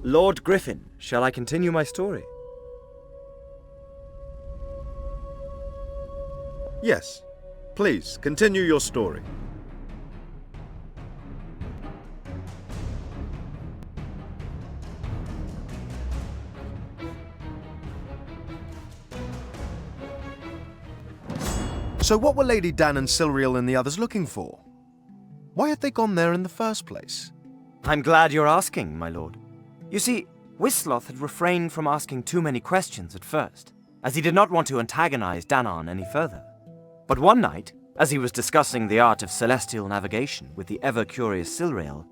Lord Griffin, shall I continue my story? Yes. Please, continue your story. So what were Lady Dan and Silriel and the others looking for? Why had they gone there in the first place? I'm glad you're asking, my lord. You see, Wistloth had refrained from asking too many questions at first, as he did not want to antagonize Danann any further. But one night, as he was discussing the art of celestial navigation with the ever-curious Silriel,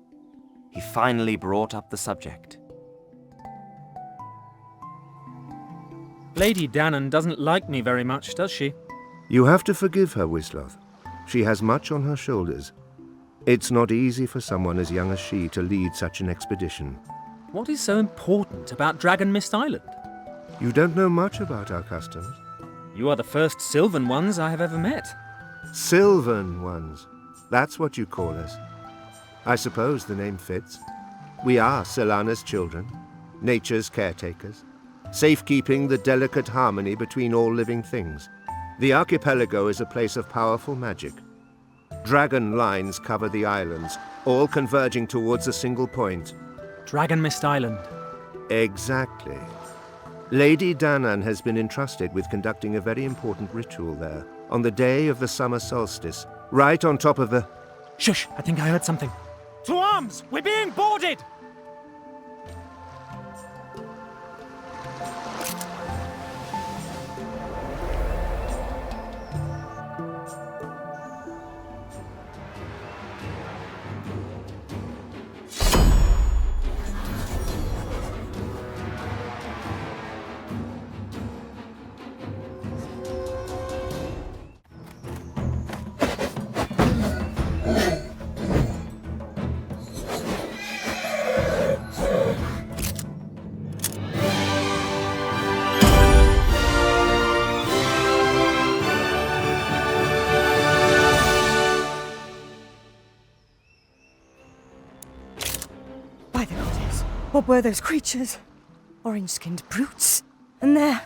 he finally brought up the subject. Lady Danann doesn't like me very much, does she? You have to forgive her, Wistloth. She has much on her shoulders. It's not easy for someone as young as she to lead such an expedition. What is so important about Dragon Mist Island? You don't know much about our customs. You are the first Sylvan ones I have ever met. Sylvan ones. That's what you call us. I suppose the name fits. We are Solana's children, nature's caretakers, safekeeping the delicate harmony between all living things. The archipelago is a place of powerful magic. Dragon lines cover the islands, all converging towards a single point. Dragon Mist Island. Exactly. Lady Danann has been entrusted with conducting a very important ritual there, on the day of the summer solstice, right on top of the... Shush! I think I heard something. To arms! We're being boarded! By the goddess, what were those creatures? Orange-skinned brutes. And they're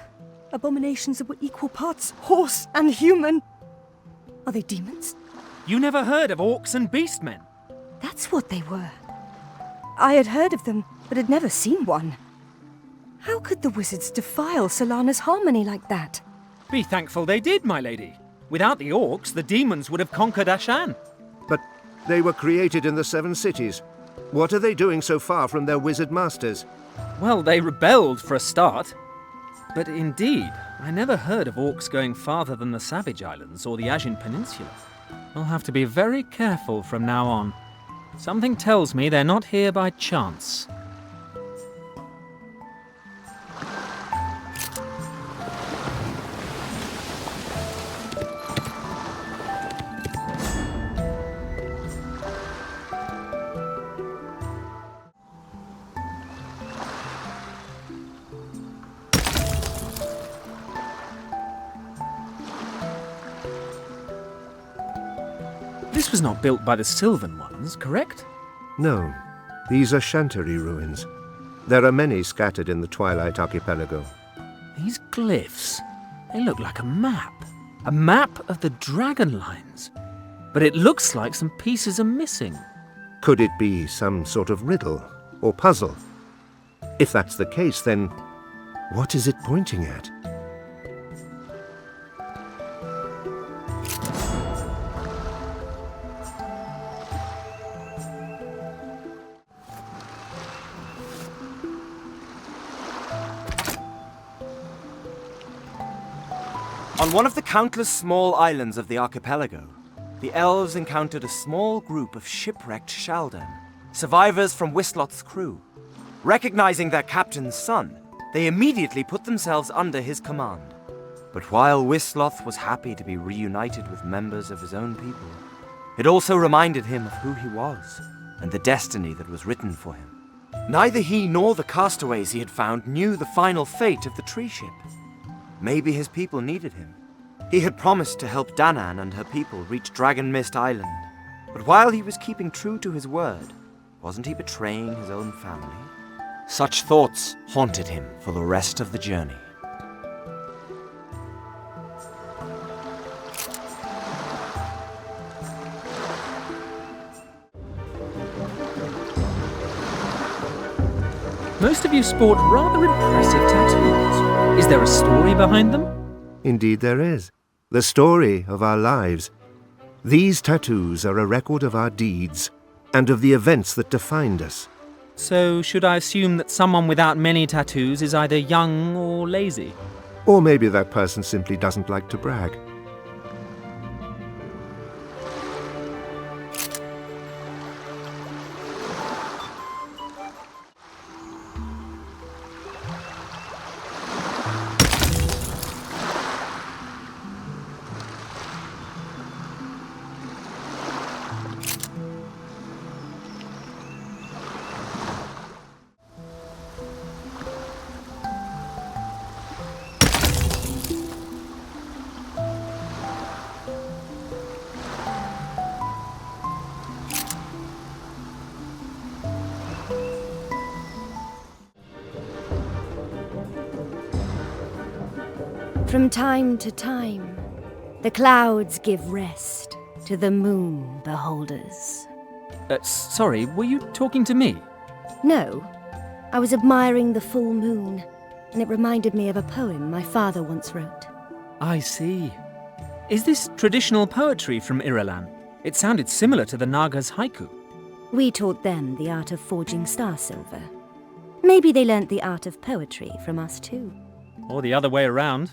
abominations that were equal parts horse and human. Are they demons? You never heard of orcs and beastmen? That's what they were. I had heard of them, but had never seen one. How could the wizards defile Solana's harmony like that? Be thankful they did, my lady. Without the orcs, the demons would have conquered Ashan. But they were created in the Seven Cities. What are they doing so far from their wizard masters? Well, they rebelled for a start. But indeed, I never heard of orcs going farther than the Savage Islands or the Ashin Peninsula. I'll have to be very careful from now on. Something tells me they're not here by chance. This was not built by the Sylvan ones, correct? No, these are Chantery ruins. There are many scattered in the Twilight Archipelago. These glyphs, they look like a map. A map of the dragon lines. But it looks like some pieces are missing. Could it be some sort of riddle or puzzle? If that's the case, then what is it pointing at? On one of the countless small islands of the archipelago, the elves encountered a small group of shipwrecked Shaldan, survivors from Wistloth's crew. Recognizing their captain's son, they immediately put themselves under his command. But while Wistloth was happy to be reunited with members of his own people, it also reminded him of who he was and the destiny that was written for him. Neither he nor the castaways he had found knew the final fate of the tree ship. Maybe his people needed him. He had promised to help Danann and her people reach Dragon Mist Island. But while he was keeping true to his word, wasn't he betraying his own family? Such thoughts haunted him for the rest of the journey. Most of you sport rather impressive tattoos. Is there a story behind them? Indeed there is. The story of our lives. These tattoos are a record of our deeds and of the events that defined us. So should I assume that someone without many tattoos is either young or lazy? Or maybe that person simply doesn't like to brag. From time to time, the clouds give rest to the moon beholders. Sorry, were you talking to me? No, I was admiring the full moon, and it reminded me of a poem my father once wrote. I see. Is this traditional poetry from Irulan? It sounded similar to the Naga's haiku. We taught them the art of forging star silver. Maybe they learnt the art of poetry from us too. Or the other way around.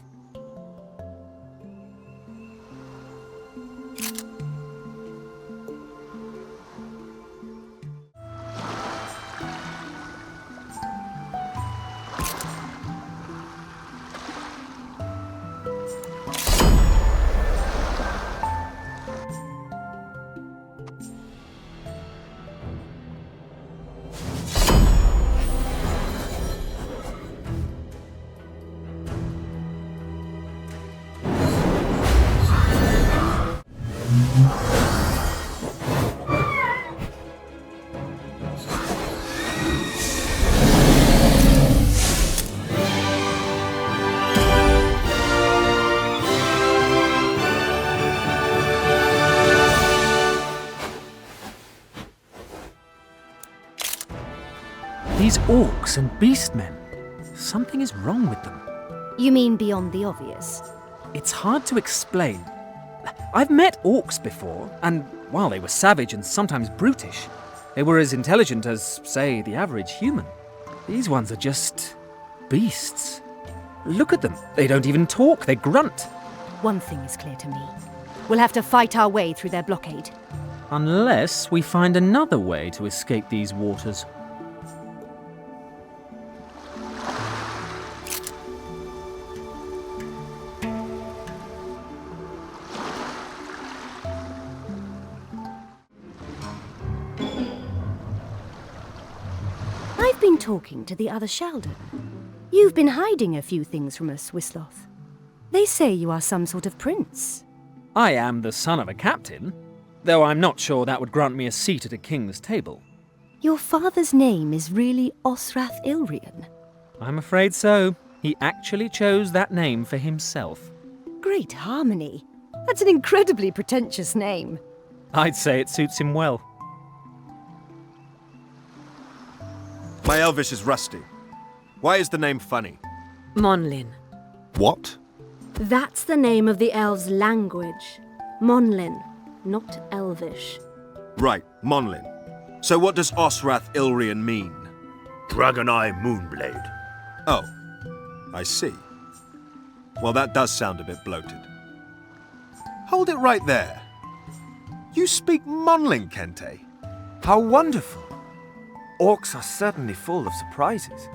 These orcs and beastmen. Something is wrong with them. You mean beyond the obvious? It's hard to explain. I've met orcs before, and while they were savage and sometimes brutish, they were as intelligent as, say, the average human. These ones are just beasts. Look at them. They don't even talk, they grunt. One thing is clear to me. We'll have to fight our way through their blockade. Unless we find another way to escape these waters. I've been talking to the other Sheldon. You've been hiding a few things from us, Wisloth. They say you are some sort of prince. I am the son of a captain, though I'm not sure that would grant me a seat at a king's table. Your father's name is really Osrath Ilrian. I'm afraid so. He actually chose that name for himself. Great harmony. That's an incredibly pretentious name. I'd say it suits him well. My Elvish is rusty. Why is the name funny? Monlin. What? That's the name of the elves' language. Monlin, not Elvish. Right, Monlin. So what does Osrath Ilrian mean? Dragon Eye Moonblade. Oh, I see. Well, that does sound a bit bloated. Hold it right there. You speak Monlin, Kente. How wonderful! Orcs are certainly full of surprises.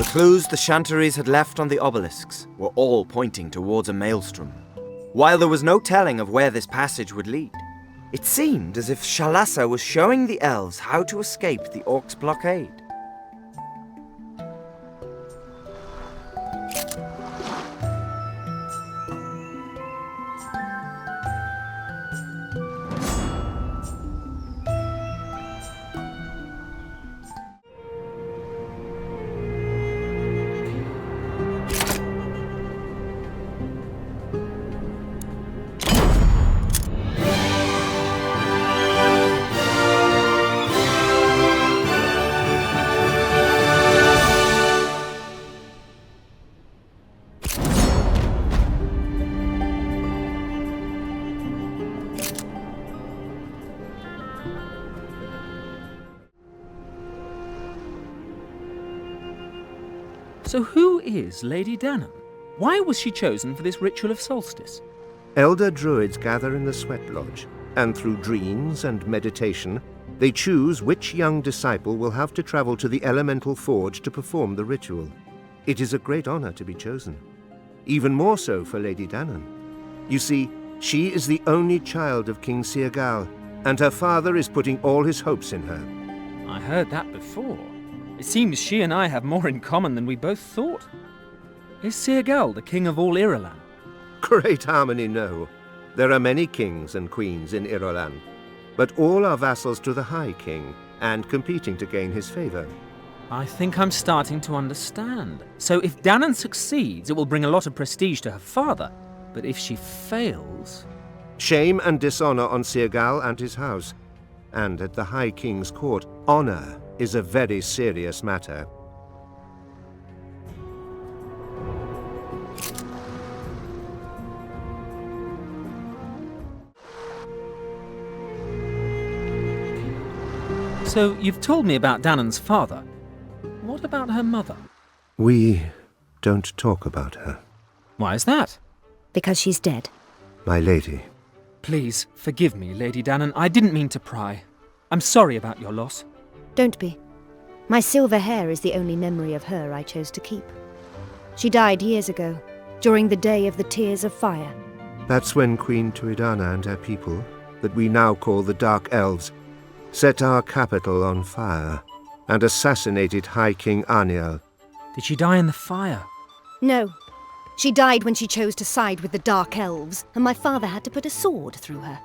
clues the Chanteries had left on the obelisks were all pointing towards a maelstrom. While there was no telling of where this passage would lead, it seemed as if Shalassa was showing the elves how to escape the Orcs' blockade. So who is Lady Danann? Why was she chosen for this ritual of solstice? Elder druids gather in the Sweat Lodge, and through dreams and meditation, they choose which young disciple will have to travel to the Elemental Forge to perform the ritual. It is a great honor to be chosen. Even more so for Lady Danann. You see, she is the only child of King Sirgal, and her father is putting all his hopes in her. I heard that before. It seems she and I have more in common than we both thought. Is Sirgal the king of all Irolan? Great harmony, no. There are many kings and queens in Irolan, but all are vassals to the High King and competing to gain his favor. I think I'm starting to understand. So if Danann succeeds, it will bring a lot of prestige to her father. But if she fails... Shame and dishonor on Sirgal and his house. And at the High King's court, honor is a very serious matter. So you've told me about Danann's father. What about her mother? We don't talk about her, Why is that? Because she's dead. my lady. Please, forgive me, Lady Danann. I didn't mean to pry. I'm sorry about your loss. Don't be. My silver hair is the only memory of her I chose to keep. She died years ago, during the Day of the Tears of Fire. That's when Queen Tuidana and her people, that we now call the Dark Elves, set our capital on fire and assassinated High King Aniel. Did she die in the fire? No. She died when she chose to side with the Dark Elves, and my father had to put a sword through her.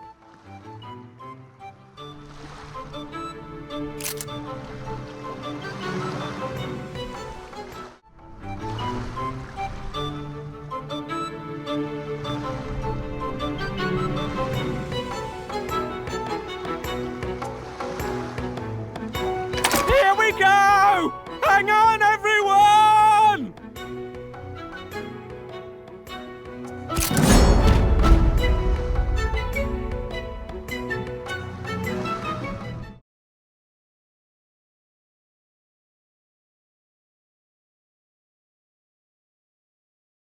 Here we go! Hang on,